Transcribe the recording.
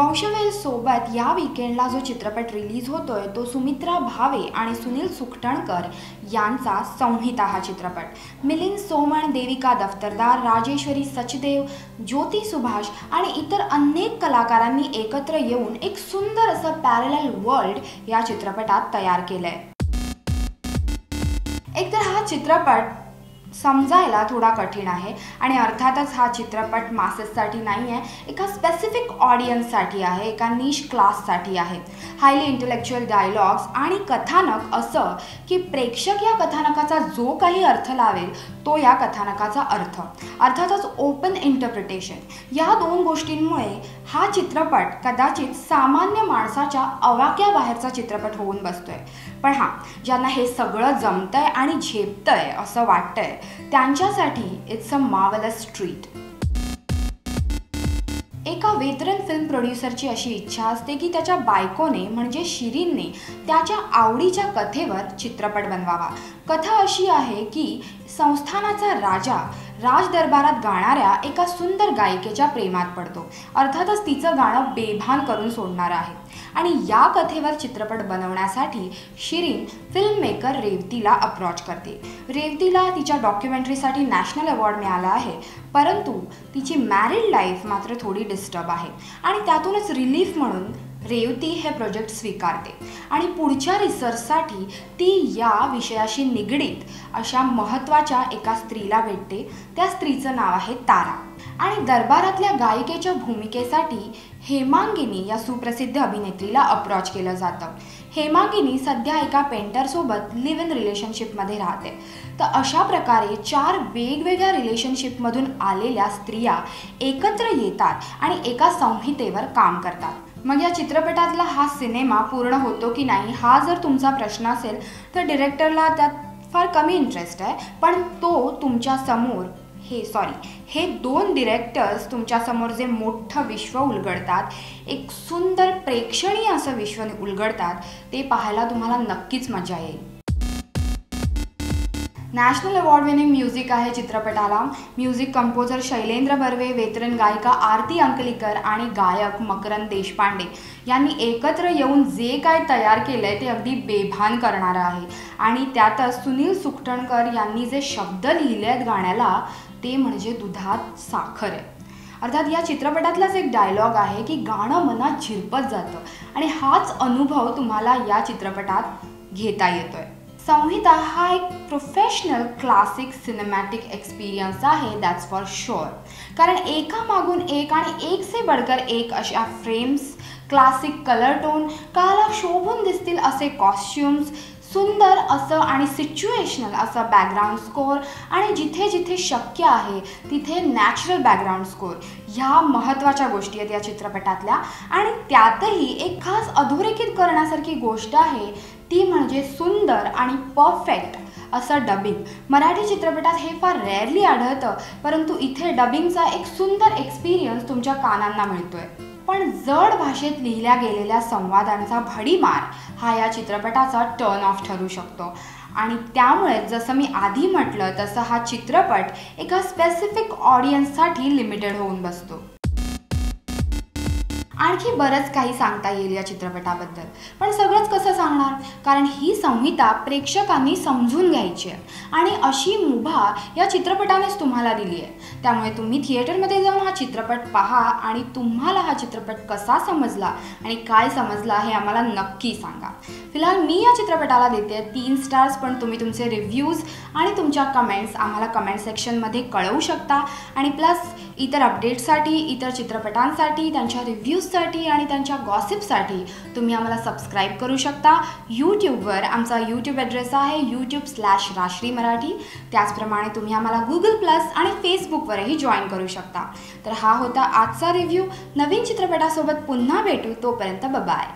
वंशवेल सोबत या वीकेंडला जो चित्रपट रिलीज होतोय तो सुमित्रा भावे आणि सुनील सुखटणकर यांचा संहिता हा चित्रपट। मिलिंद सोमण, देविका दफ्तरदार, राजेश्वरी सचदेव, ज्योती सुभाष आणि इतर अनेक कलाकारांनी एकत्र येऊन एक सुंदर असं पॅरलल वर्ल्ड या चित्रपटात तयार केलंय। एकतर हा चित्रपट समजायला थोडा कठीण आहे आणि अर्थातच हा चित्रपट मासेससाठी नाही आहे, एका स्पेसिफिक ऑडियन्ससाठी आहे, एका निश क्लाससाठी आहे। हायली इंटेलेक्चुअल डायलॉग्स आणि कथानक असं की प्रेक्षक या कथानकाचा जो काही अर्थ लावेल तो या कथानकाचा अर्थ, अर्थातच ओपन इंटरप्रिटेशन। या दोन गोष्टींमुळे हा चित्रपट कदाचित सामान्य माणसाच्या अवाक्याबाहेरचा चित्रपट होऊन बसतोय। पण हां, ज्यांना हे सगळं जमतंय आणि झेपतंय असं वाटतंय त्यांच्यासाठी इट्स अ मार्वलस ट्रीट। एका वेतरन फिल्म प्रोड्युसरची अशी इच्छा असते की त्याच्या बायकोने म्हणजे शिरीनने त्याच्या आवडीच्या कथेवर चित्रपट बनवावा। कथा अशी आहे की संस्थानाचा राजा राजदरबारात गाणाऱ्या एका सुंदर गायिकेच्या प्रेमात पडतो, अर्थातच तिचं गाणं बेभान करून सोडणार आहे। आणि या कथेवर चित्रपट बनवण्यासाठी शिरीन फिल्म मेकर रेवतीला अप्रोच करते। रेवतीला तिच्या डॉक्युमेंटरीसाठी नॅशनल अवॉर्ड मिळाला आहे, परंतु तिची मॅरिड लाईफ मात्र थोडी डिस्टर्ब आहे आणि त्यातूनच रिलीफ म्हणून रेवती हे प्रोजेक्ट स्वीकारते आणि पुढच्या रिसर्चसाठी ती या विषयाशी निगडीत अशा महत्त्वाच्या एका स्त्रीला भेटते। त्या स्त्रीचं नाव आहे तारा आणि दरबारातल्या गायिकेच्या भूमिकेसाठी हेमांगिनी या सुप्रसिद्ध अभिनेत्रीला अप्रोच केलं जातं। हेमांगिनी सध्या एका पेंटरसोबत लिव्ह इन रिलेशनशिपमध्ये राहते। तर अशा प्रकारे 4 वेगवेगळ्या रिलेशनशिपमधून आलेल्या स्त्रिया एकत्र येतात आणि एका संहितेवर काम करतात। मग या चित्रपटातला हा सिनेमा पूर्ण होतो की नाही हा जर तुमचा प्रश्न असेल तर डिरेक्टरला त्यात फार कमी इंटरेस्ट आहे, पण तो तुमच्या समोर हे 2 डिरेक्टर्स तुमच्यासमोर जे मोठं विश्व उलगडतात, एक सुंदर प्रेक्षणीय असं विश्व उलगडतात, ते पाहायला तुम्हाला नक्कीच मजा येईल। नॅशनल अवॉर्ड विनिंग म्युझिक आहे चित्रपटाला। म्युझिक कंपोजर शैलेंद्र बर्वे, वेतरन गायिका आरती अंकलीकर आणि गायक मकरंद देशपांडे यांनी एकत्र येऊन जे काय तयार केलंय ते अगदी बेभान करणारं आहे। आणि त्यातच सुनील सुखटणकर यांनी जे शब्द लिहिले आहेत गाण्याला ते म्हणजे दुधात साखर आहे। अर्थात या चित्रपटातलाच एक डायलॉग आहे की गाणं मनात झिरपत जातं आणि हाच अनुभव तुम्हाला या चित्रपटात घेता येतोय। संहिता हा एक प्रोफेशनल क्लासिक सिनेमॅटिक एक्सपिरियन्स आहे, दॅट्स फॉर शुअर। कारण एकामागून एक आणि एक से बढ़कर एक अशा फ्रेम्स, क्लासिक कलर टोन, काळाला शोभून दिसतील असे कॉस्ट्युम्स, सुंदर असं आणि सिच्युएशनल असं बॅकग्राऊंड स्कोअर आणि जिथे जिथे शक्य आहे तिथे नॅचरल बॅकग्राऊंड स्कोअर, ह्या महत्त्वाच्या गोष्टी आहेत या चित्रपटातल्या। आणि त्यातही एक खास अधोरेखित करण्यासारखी गोष्ट आहे ती म्हणजे सुंदर आणि परफेक्ट असं डबिंग। मराठी चित्रपटात हे फार रेअरली आढळतं, परंतु इथे डबिंगचा एक सुंदर एक्सपिरियन्स तुमच्या कानांना मिळतोय। पण जड भाषेत लिहिल्या गेलेल्या संवादांचा भडीमार हा या चित्रपटाचा टर्न ऑफ ठरू शकतो आणि त्यामुळे जसं मी आधी म्हटलं तसं हा चित्रपट एका स्पेसिफिक ऑडियन्ससाठी लिमिटेड होऊन बसतो। आणखी बरंच काही सांगता येईल या चित्रपटाबद्दल, पण सगळंच कसं सांगणार, कारण ही संहिता प्रेक्षकांनी समजून घ्यायची आहे आणि अशी मुभा या चित्रपटानेच तुम्हाला दिली आहे। त्यामुळे तुम्ही थिएटरमध्ये जाऊन हा चित्रपट पहा आणि तुम्हाला हा चित्रपट कसा समजला आणि काय समजला हे आम्हाला नक्की सांगा। फिलहाल मी या चित्रपटाला देते 3 स्टार्स, पण तुम्ही तुमचे रिव्ह्यूज आणि तुमच्या कमेंट्स आम्हाला कमेंट सेक्शनमध्ये कळवू शकता। आणि प्लस इतर अपडेट्ससाठी, इतर चित्रपटांसाठी, त्यांच्या रिव्ह्यूजसाठी आणि त्यांच्या गॉसिपसाठी तुम्ही आम्हाला सबस्क्राईब करू शकता यूट्यूबवर। आमचा यूट्यूब ॲड्रेस आहे youtube/राश्री मराठी। त्याचप्रमाणे तुम्ही आम्हाला Google+ आणि फेसबुकवरही जॉईन करू शकता। तर हा होता आजचा रिव्ह्यू। नवीन चित्रपटासोबत पुन्हा भेटू, तोपर्यंत बाय।